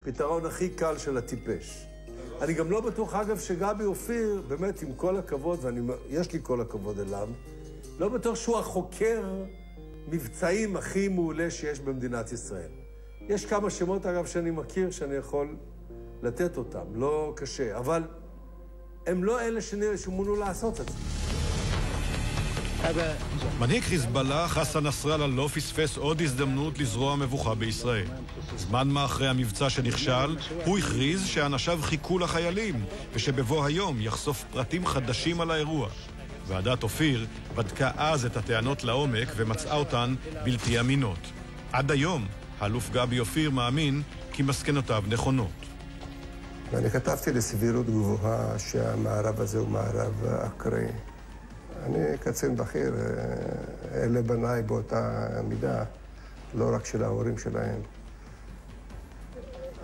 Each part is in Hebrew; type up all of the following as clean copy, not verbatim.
פתרון הכי קל של הטיפש. אני גם לא בטוח, אגב, שגבי אופיר, באמת, עם כל הכבוד, ויש לי כל הכבוד אליו, לא בטוח שהוא החוקר מבצעים הכי מעולה שיש במדינת ישראל. יש כמה שמות, אגב, שאני מכיר, שאני יכול לתת אותם. לא קשה, אבל הם לא אלה שמונו לעשות את זה. מנהיג חיזבאללה, חסן נסראללה, לא פספס עוד הזדמנות לזרוע מבוכה בישראל. זמן מה אחרי המבצע שנכשל, הוא הכריז שאנשיו חיכו לחיילים, ושבבוא היום יחשוף פרטים חדשים על האירוע. ועדת אופיר בדקה אז את הטענות לעומק ומצאה אותן בלתי אמינות. עד היום, האלוף גבי אופיר מאמין כי מסקנותיו נכונות. ואני כתבתי לסבירות גבוהה שהמערב הזה הוא מערב אקראי. אני קצין בכיר, אלה בניי באותה מידה, לא רק של ההורים שלהם.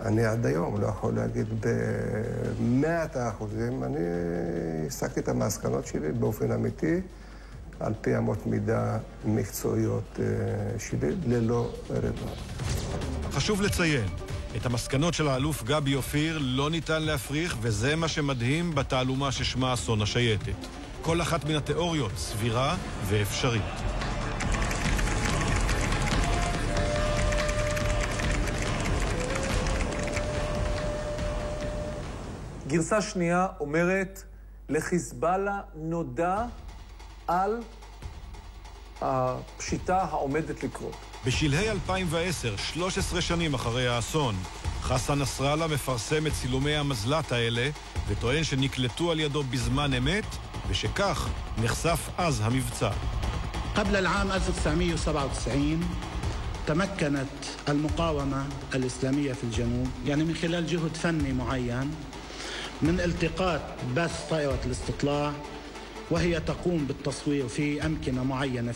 אני עד היום לא יכול להגיד ב100%, אני הסקתי את המסקנות שלי באופן אמיתי, על פי אמות מידה מקצועיות שלי, ללא רבע. חשוב לציין, את המסקנות של האלוף גבי אופיר לא ניתן להפריך, וזה מה שמדהים בתעלומה ששמה אסון השייטת. כל אחת מן התיאוריות סבירה ואפשרית. גרסה שנייה אומרת, לחיזבאללה נודע על הפשיטה העומדת לקרות. בשלהי 2010, 13 שנים אחרי האסון, חסן נסראללה מפרסם את צילומי המזל"ט האלה וטוען שנקלטו על ידו בזמן אמת, ושכך נחשף אז המבצע. قبل العام 1997 تمكنت المقاومة الإسلامية في الجنوب يعني من خلال جهد فني معين من التقاط بث طائرة الاستطلاع وهي تقوم بالتصوير في أمكنة معينة